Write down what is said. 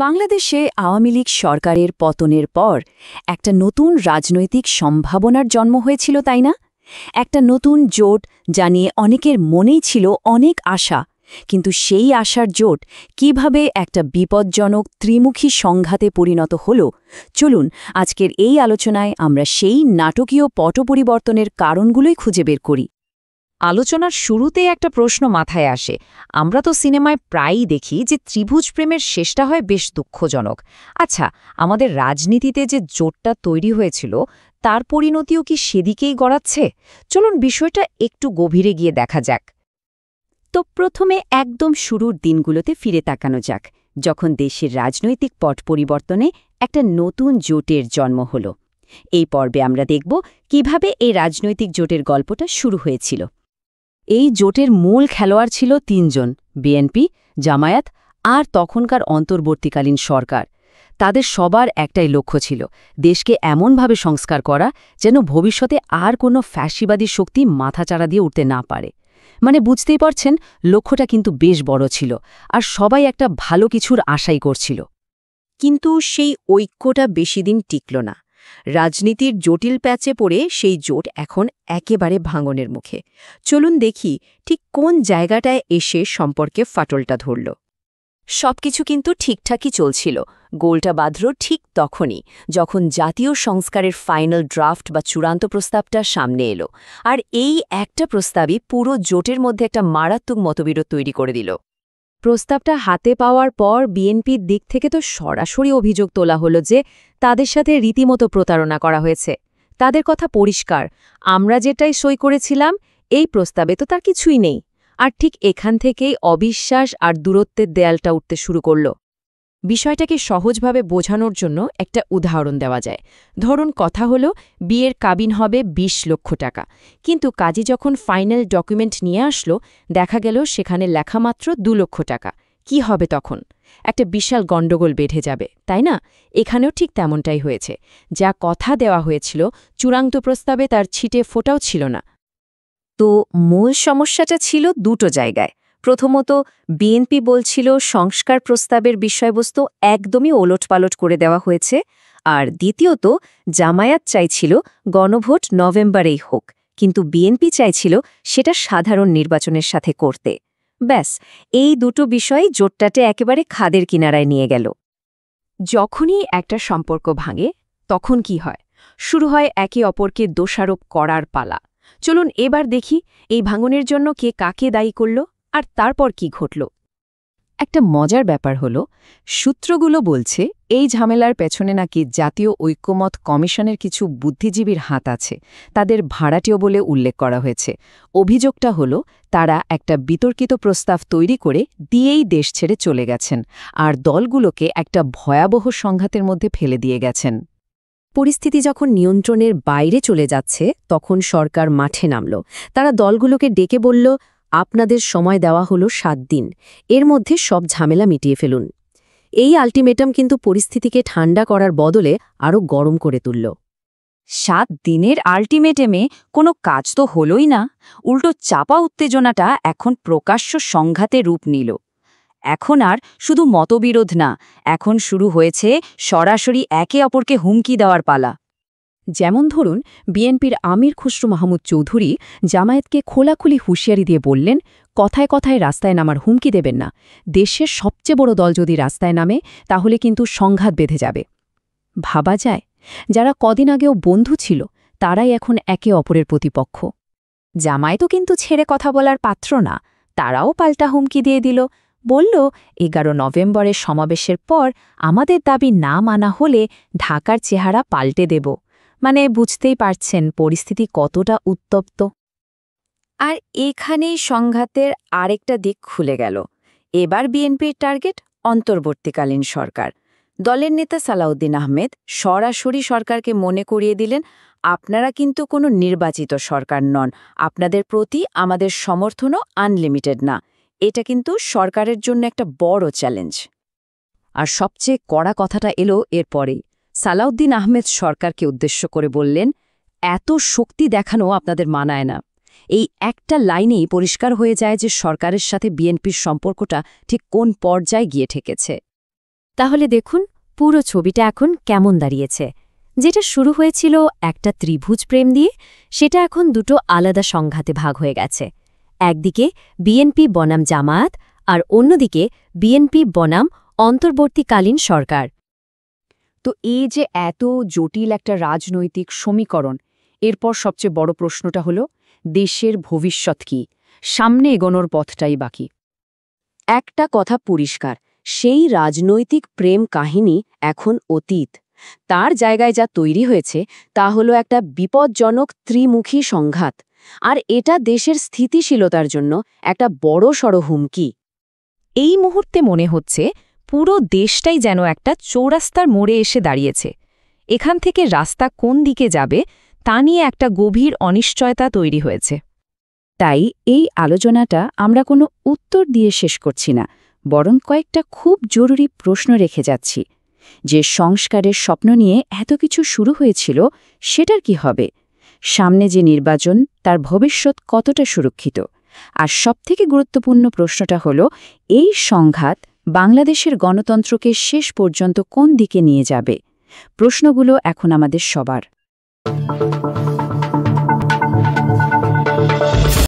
বাংলাদেশে আওয়ামী লীগ সরকারের পতনের পর একটা নতুন রাজনৈতিক সম্ভাবনার জন্ম হয়েছিল, তাই না? একটা নতুন জোট যা নিয়ে অনেকের মনেই ছিল অনেক আশা, কিন্তু সেই আশার জোট কিভাবে একটা বিপজ্জনক ত্রিমুখী সংঘাতে পরিণত হল, চলুন আজকের এই আলোচনায় আমরা সেই নাটকীয় পট পরিবর্তনের কারণগুলোই খুঁজে বের করি। আলোচনার শুরুতেই একটা প্রশ্ন মাথায় আসে। আমরা তো সিনেমায় প্রায়ই দেখি যে ত্রিভুজ প্রেমের শেষটা হয় বেশ দুঃখজনক। আচ্ছা, আমাদের রাজনীতিতে যে জোটটা তৈরি হয়েছিল তার পরিণতিও কি সেদিকেই গড়াচ্ছে? চলুন বিষয়টা একটু গভীরে গিয়ে দেখা যাক। তো প্রথমে একদম শুরুর দিনগুলোতে ফিরে তাকানো যাক, যখন দেশের রাজনৈতিক পট পরিবর্তনে একটা নতুন জোটের জন্ম হল। এই পর্বে আমরা দেখব কিভাবে এই রাজনৈতিক জোটের গল্পটা শুরু হয়েছিল। এই জোটের মূল খেলোয়াড় ছিল তিনজন: বিএনপি, জামায়াত আর তখনকার অন্তর্বর্তীকালীন সরকার। তাদের সবার একটাই লক্ষ্য ছিল দেশকে এমনভাবে সংস্কার করা যেন ভবিষ্যতে আর কোনো ফ্যাসিবাদী শক্তি মাথাচাড়া দিয়ে উঠতে না পারে। মানে বুঝতেই পারছেন, লক্ষ্যটা কিন্তু বেশ বড় ছিল, আর সবাই একটা ভালো কিছুর আশাই করছিল। কিন্তু সেই ঐক্যটা বেশিদিন টিকল না। রাজনীতির জটিল প্যাচে পড়ে সেই জোট এখন একেবারে ভাঙনের মুখে। চলুন দেখি ঠিক কোন জায়গাটায় এসে সম্পর্কে ফাটলটা ধরল। সবকিছু কিন্তু ঠিকঠাকই চলছিল। গোলটা বাঁধল ঠিক তখনই, যখন জাতীয় সংস্কারের ফাইনাল ড্রাফট বা চূড়ান্ত প্রস্তাবটা সামনে এলো। আর এই একটা প্রস্তাবই পুরো জোটের মধ্যে একটা মারাত্মক মতবিরোধ তৈরি করে দিল। প্রস্তাবটা হাতে পাওয়ার পর বিএনপির দিক থেকে তো সরাসরি অভিযোগ তোলা হলো যে তাদের সাথে রীতিমতো প্রতারণা করা হয়েছে। তাদের কথা পরিষ্কার, আমরা যেটাই সই করেছিলাম এই প্রস্তাবে তো তার কিছুই নেই। আর ঠিক এখান থেকেই অবিশ্বাস আর দূরত্বের দেয়ালটা উঠতে শুরু করল। বিষয়টাকে সহজভাবে বোঝানোর জন্য একটা উদাহরণ দেওয়া যায়। ধরুন, কথা হলো বিয়ের কাবিন হবে ২০ লক্ষ টাকা, কিন্তু কাজী যখন ফাইনাল ডকুমেন্ট নিয়ে আসলো দেখা গেল সেখানে লেখা মাত্র ২ লক্ষ টাকা। কি হবে তখন? একটা বিশাল গণ্ডগোল বেঁধে যাবে, তাই না? এখানেও ঠিক তেমনটাই হয়েছে। যা কথা দেওয়া হয়েছিল চূড়ান্ত প্রস্তাবে তার ছিটে ফোটাও ছিল না। তো মূল সমস্যাটা ছিল দুটো জায়গায়। প্রথমত, বিএনপি বলছিল সংস্কার প্রস্তাবের বিষয়বস্তু একদমই ওলটপালট করে দেওয়া হয়েছে, আর দ্বিতীয়ত জামায়াত চাইছিল গণভোট নভেম্বরেই হোক, কিন্তু বিএনপি চাইছিল সেটা সাধারণ নির্বাচনের সাথে করতে। ব্যাস, এই দুটো বিষয়ই জোটটাতে একেবারে খাদের কিনারায় নিয়ে গেল। যখনই একটা সম্পর্ক ভাঙে তখন কি হয়? শুরু হয় একে অপরকে দোষারোপ করার পালা। চলুন এবার দেখি এই ভাঙনের জন্য কে কাকে দায়ী করল আর তারপর কি ঘটল। একটা মজার ব্যাপার হলো, সূত্রগুলো বলছে এই ঝামেলার পেছনে নাকি জাতীয় ঐক্যমত কমিশনের কিছু বুদ্ধিজীবীর হাত আছে। তাদের ভাড়াটিও বলে উল্লেখ করা হয়েছে। অভিযোগটা হলো তারা একটা বিতর্কিত প্রস্তাব তৈরি করে দিয়েই দেশ ছেড়ে চলে গেছেন, আর দলগুলোকে একটা ভয়াবহ সংঘাতের মধ্যে ফেলে দিয়ে গেছেন। পরিস্থিতি যখন নিয়ন্ত্রণের বাইরে চলে যাচ্ছে তখন সরকার মাঠে নামল। তারা দলগুলোকে ডেকে বলল, আপনাদের সময় দেওয়া হলো ৭ দিন, এর মধ্যে সব ঝামেলা মিটিয়ে ফেলুন। এই আল্টিমেটাম কিন্তু পরিস্থিতিকে ঠান্ডা করার বদলে আরও গরম করে তুলল। ৭ দিনের আল্টিমেটামে কোনো কাজ তো হলোই না, উল্টো চাপা উত্তেজনাটা এখন প্রকাশ্য সংঘাতে রূপ নিল। এখন আর শুধু মতবিরোধ না, এখন শুরু হয়েছে সরাসরি একে অপরকে হুমকি দেওয়ার পালা। যেমন ধরুন, বিএনপির আমির খুসরু মাহমুদ চৌধুরী জামায়াতকে খোলাখুলি হুঁশিয়ারি দিয়ে বললেন, কথায় কথায় রাস্তায় নামার হুমকি দেবেন না। দেশের সবচেয়ে বড় দল যদি রাস্তায় নামে তাহলে কিন্তু সংঘাত বেঁধে যাবে। ভাবা যায়, যারা কদিন আগেও বন্ধু ছিল তারাই এখন একে অপরের প্রতিপক্ষ। জামায়াতও কিন্তু ছেড়ে কথা বলার পাত্র না, তারাও পাল্টা হুমকি দিয়ে দিল। বলল, ১১ নভেম্বরের সমাবেশের পর আমাদের দাবি না মানা হলে ঢাকার চেহারা পাল্টে দেব। মানে বুঝতেই পারছেন পরিস্থিতি কতটা উত্তপ্ত। আর এখানেই সংঘাতের আরেকটা দিক খুলে গেল। এবার বিএনপির টার্গেট অন্তর্বর্তীকালীন সরকার। দলের নেতা সালাউদ্দিন আহমেদ সরাসরি সরকারকে মনে করিয়ে দিলেন, আপনারা কিন্তু কোনো নির্বাচিত সরকার নন, আপনাদের প্রতি আমাদের সমর্থনও আনলিমিটেড না। এটা কিন্তু সরকারের জন্য একটা বড় চ্যালেঞ্জ। আর সবচেয়ে কড়া কথাটা এলো এরপরেই। সালাউদ্দিন আহমেদ সরকারকে উদ্দেশ্য করে বললেন, এত শক্তি দেখানো আপনাদের মানায় না। এই একটা লাইনেই পরিষ্কার হয়ে যায় যে সরকারের সাথে বিএনপির সম্পর্কটা ঠিক কোন পর্যায়ে গিয়ে ঠেকেছে। তাহলে দেখুন পুরো ছবিটা এখন কেমন দাঁড়িয়েছে। যেটা শুরু হয়েছিল একটা ত্রিভুজ প্রেম দিয়ে, সেটা এখন দুটো আলাদা সংঘাতে ভাগ হয়ে গেছে। একদিকে বিএনপি বনাম জামায়াত আর অন্যদিকে বিএনপি বনাম অন্তর্বর্তীকালীন সরকার। তো এই যে এত জটিল একটা রাজনৈতিক সমীকরণ, এরপর সবচেয়ে বড় প্রশ্নটা হলো দেশের ভবিষ্যৎ কি? সামনে এগোনোর পথটাই বাকি। একটা কথা পরিষ্কার, সেই রাজনৈতিক প্রেম কাহিনী এখন অতীত। তার জায়গায় যা তৈরি হয়েছে তা হলো একটা বিপজ্জনক ত্রিমুখী সংঘাত, আর এটা দেশের স্থিতিশীলতার জন্য একটা বড়সড় হুমকি। এই মুহূর্তে মনে হচ্ছে পুরো দেশটাই যেন একটা চৌরাস্তার মোড়ে এসে দাঁড়িয়েছে। এখান থেকে রাস্তা কোন দিকে যাবে তা নিয়ে একটা গভীর অনিশ্চয়তা তৈরি হয়েছে। তাই এই আলোচনাটা আমরা কোনো উত্তর দিয়ে শেষ করছি না, বরং কয়েকটা খুব জরুরি প্রশ্ন রেখে যাচ্ছি। যে সংস্কারের স্বপ্ন নিয়ে এত কিছু শুরু হয়েছিল, সেটার কি হবে? সামনে যে নির্বাচন, তার ভবিষ্যৎ কতটা সুরক্ষিত? আর সবথেকে গুরুত্বপূর্ণ প্রশ্নটা হলো, এই সংঘাত বাংলাদেশের গণতন্ত্রকে শেষ পর্যন্ত কোন দিকে নিয়ে যাবে? প্রশ্নগুলো এখন আমাদের সবার।